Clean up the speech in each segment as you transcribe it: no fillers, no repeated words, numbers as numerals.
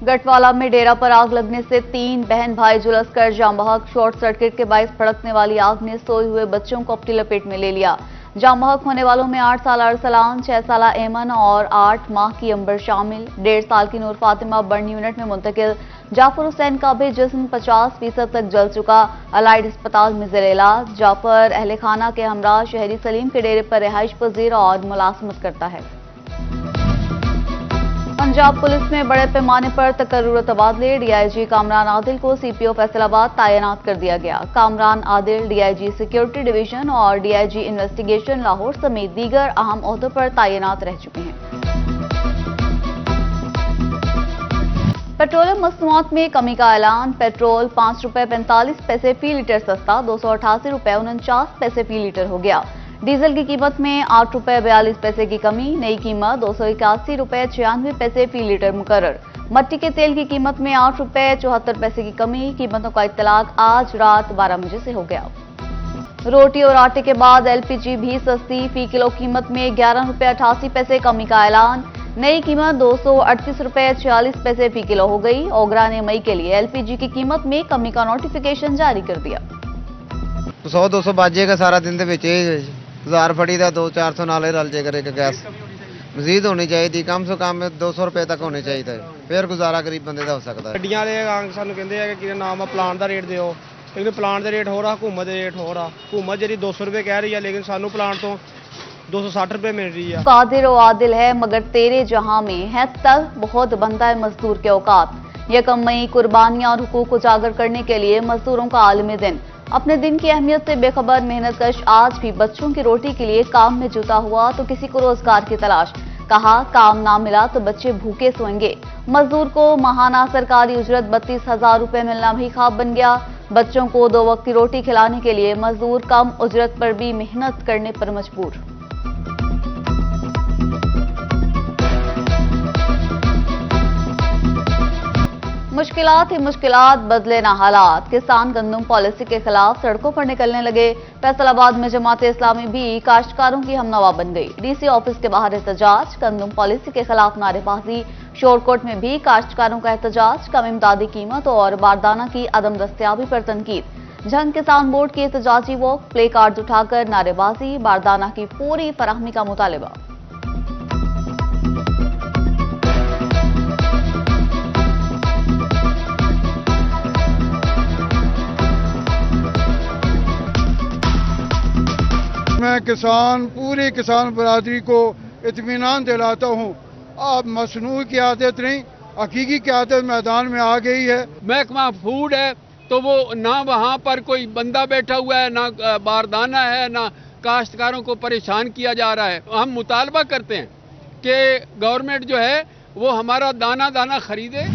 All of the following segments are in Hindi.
गटवाला में डेरा पर आग लगने से 3 बहन भाई झुलसकर जाम बहक। शॉर्ट सर्किट के बायस भड़कने वाली आग ने सोए हुए बच्चों को अपनी लपेट में ले लिया। जाम बहक होने वालों में 8 साल अरसलान, 6 साल एमन और 8 माह की अंबर शामिल। 1.5 साल की नूर फातिमा बर्न यूनिट में मुंतकिल। जाफर हुसैन का भी जिस्म 50% तक जल चुका, अलाइड अस्पताल में ज़ेर इलाज। जाफर अहले खाना के हमरा शहरी सलीम के डेरे पर रिहाइश पजीर और मुलाजमत करता है। पंजाब पुलिस में बड़े पैमाने पर तकर्रुर तबादले। डीआईजी कामरान आदिल को सीपीओ फैसलाबाद तैनात कर दिया गया। Kamran Adil DIG security division और डीआईजी इन्वेस्टिगेशन लाहौर समेत दीगर अहम ओहदों पर तैनात रह चुके हैं। पेट्रोलियम मसनूआत में कमी का ऐलान। पेट्रोल 5 रुपए 45 पैसे फी लीटर सस्ता 288 रुपए 49 पैसे फी लीटर हो गया। डीजल की कीमत में 8 रुपए 42 पैसे की कमी, नई कीमत 281 रुपए 96 पैसे फी लीटर मुकर्रर। मट्टी के तेल की कीमत में 8 रुपए 74 पैसे की कमी, कीमतों का इत्तलाक आज रात 12 बजे से हो गया। रोटी और आटे के बाद एलपीजी भी सस्ती, फी किलो कीमत में 11 रुपए 88 पैसे कमी का ऐलान। नई कीमत 238 रुपए 46 पैसे फी किलो हो गई। ओगरा ने मई के लिए एलपीजी की कीमत में कमी का नोटिफिकेशन जारी कर दिया। 100-200 बाजेगा सारा दिन ਦੇ ਵਿੱਚ ਇਹ 1000 ਫੜੀ ਦਾ 200-400 ਨਾਲ ਰਲ ਜੇ ਕਰੇਗਾ ਗੈਸ। ਮਜ਼ੀਦ ਹੋਣੀ ਚਾਹੀਦੀ, ਕਮ ਸੇ ਕਮ 200 ਰੁਪਏ ਤੱਕ ਹੋਣੇ ਚਾਹੀਦਾ, ਫਿਰ ਗੁਜ਼ਾਰਾ ਗਰੀਬ ਬੰਦੇ ਦਾ ਹੋ ਸਕਦਾ ਹੈ। ਗੱਡੀਆਂ ਵਾਲੇ ਆਂਗ ਸਾਨੂੰ ਕਹਿੰਦੇ ਆ ਕਿ ਨਾਮ ਆ ਪਲਾਨ ਦਾ ਰੇਟ ਦਿਓ, ਲੇਕਿਨ ਪਲਾਨ ਦਾ ਰੇਟ ਹੋ ਰਹਾ, ਹਕੂਮਤ ਦੇ ਰੇਟ ਹੋ ਰਹਾ। ਹਕੂਮਤ ਜਿਹੜੀ 200 ਰੁਪਏ ਕਹਿ ਰਹੀ ਹੈ, ਲੇਕਿन ਸਾਨੂੰ ਪਲਾਨ ਤੋਂ 260 रुपए मिल रही है। कादिर और आदिल है मगर तेरे जहां में है तल बहुत बंदा है मजदूर के औकात। यकम मई कुर्बानियां और हुकूक उजागर करने के लिए मजदूरों का आलमी दिन। अपने दिन की अहमियत से बेखबर मेहनतकश आज भी बच्चों की रोटी के लिए काम में जुटा हुआ तो किसी को रोजगार की तलाश। कहा काम ना मिला तो बच्चे भूखे सोएंगे। मजदूर को माहाना सरकारी उजरत 32,000 रुपए मिलना भी ख्वाब बन गया। बच्चों को 2 वक्त की रोटी खिलाने के लिए मजदूर कम उजरत पर भी मेहनत करने पर मजबूर। मुश्किलात ही मुश्किलात, बदले ना हालात। किसान गंदम पॉलिसी के खिलाफ सड़कों पर निकलने लगे। फैसलाबाद में जमात इस्लामी भी काश्तकारों की हमनवा बन गई। डीसी ऑफिस के बाहर एहतजाज, गंदम पॉलिसी के खिलाफ नारेबाजी। शोरकोट में भी काश्तकारों का एहतजाज, कम इमदादी कीमत और बारदाना की अदम दस्तयाबी पर तनकीद। झंग किसान बोर्ड की एहतजाजी वॉक, प्ले कार्ड उठाकर नारेबाजी, बारदाना की फौरी फराहमी का मुतालबा। मैं किसान पूरी किसान बरादरी को इत्मीनान दिलाता हूँ, आप मसनू की आदत नहीं हकीकी की आदत मैदान में आ गई है। महकमा फूड है तो वो ना वहाँ पर कोई बंदा बैठा हुआ है, ना बारदाना है, ना काश्तकारों को परेशान किया जा रहा है। हम मुतालबा करते हैं कि गवर्नमेंट जो है वो हमारा दाना दाना खरीदे।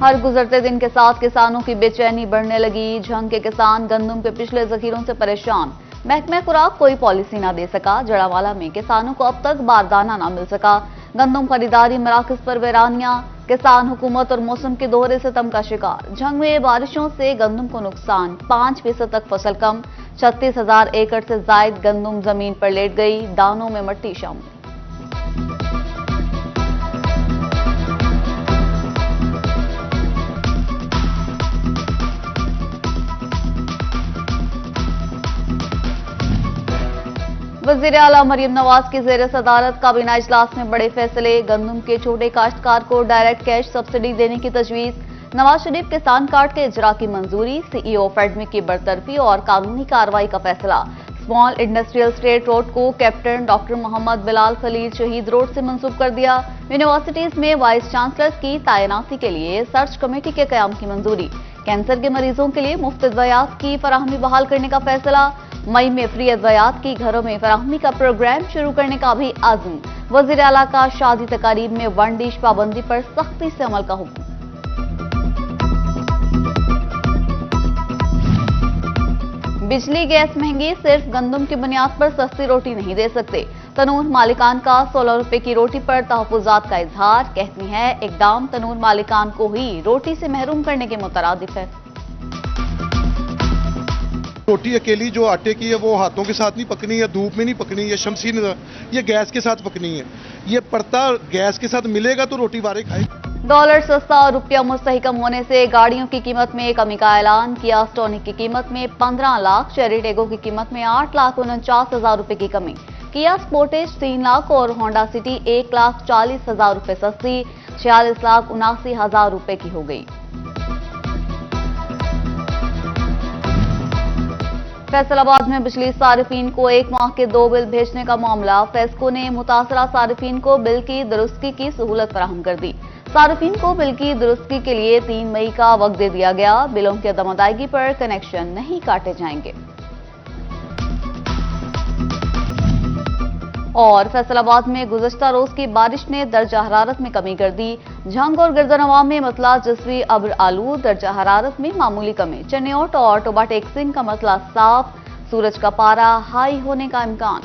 हर गुजरते दिन के साथ किसानों की बेचैनी बढ़ने लगी। झंग के किसान गंदम के पिछले जखीरों से परेशान। महकमा खुराक कोई पॉलिसी ना दे सका। जड़ावाला में किसानों को अब तक बारदाना ना मिल सका। गंदम खरीदारी मराकज पर वीरानियां। किसान हुकूमत और मौसम के दोहरे सितम का शिकार। झंग में बारिशों से गंदम को नुकसान, 5% तक फसल कम। 36,000 एकड़ से जायद गंदम जमीन पर लेट गई, दानों में मट्टी शामिल। वज़ीर आला मरियम नवाज की ज़ेर सदारत काबीना इजलास में बड़े फैसले। गंदम के छोटे काश्तकार को डायरेक्ट कैश सब्सिडी देने की तजवीज़। नवाज शरीफ किसान कार्ड के इजरा की मंजूरी। सीईओ फेडमिक की बरतरफी और कानूनी कार्रवाई का फैसला। स्मॉल इंडस्ट्रियल स्टेट रोड को कैप्टन डॉक्टर मोहम्मद बिलाल खलील शहीद रोड से मंसूब कर दिया। यूनिवर्सिटीज में वाइस चांसलर्स की तैनाती के लिए सर्च कमेटी के कयाम की मंजूरी। कैंसर के मरीजों के लिए मुफ्त अद्वियात की फराहमी बहाल करने का फैसला। मई में फ्री अद्वियात की घरों में फराहमी का प्रोग्राम शुरू करने का भी आज़म। वज़ीर आला का शादी तकारीब में वन डिश पाबंदी पर सख्ती से अमल का हुक्म। बिजली गैस महंगी, सिर्फ गंदम की बुनियाद पर सस्ती रोटी नहीं दे सकते। तनूर मालिकान का 16 रुपए की रोटी पर तहफ़्फ़ुज़ात का इजहार। कहती है इक़दाम तनूर मालिकान को ही रोटी से महरूम करने के मुतरादिफ है। रोटी अकेली जो आटे की है वो हाथों के साथ नहीं पकनी है, धूप में नहीं पकनी है, शमसी ये गैस के साथ पकनी है। ये पर्दा गैस के साथ मिलेगा तो रोटी वारे खाएगी। डॉलर सस्ता और रुपया मुस्तहकम होने से गाड़ियों की कीमत में कमी का ऐलान किया। स्टोनिक की कीमत में 15 लाख, चेरी टेगो की कीमत में 8,49,000 रुपए की कमी, किया स्पोर्टेज 3 लाख और होंडा सिटी 1,40,000 रुपए सस्ती 46,79,000 रुपए की हो गई। फैसलाबाद में बिजली सारिफीन को 1 माह के 2 बिल भेजने का मामला। फेस्को ने मुतासरा सारिफीन को बिल की दुरुस्ती की सहूलत फराहम कर दी। सारिफीन को बिल की दुरुस्ती के लिए 3 मई का वक्त दे दिया गया। बिलों की अदम अदायगी पर कनेक्शन नहीं काटे जाएंगे। और फैसलाबाद में गुज़श्ता रोज की बारिश ने दर्जा हरारत में कमी कर दी। झंग और गिरदनवा में मतला जसवी अब्र आलू, दर्जा हरारत में मामूली कमी। चन्योट और टोबा टेक्सिंग का मतला साफ, सूरज का पारा हाई होने का इम्कान।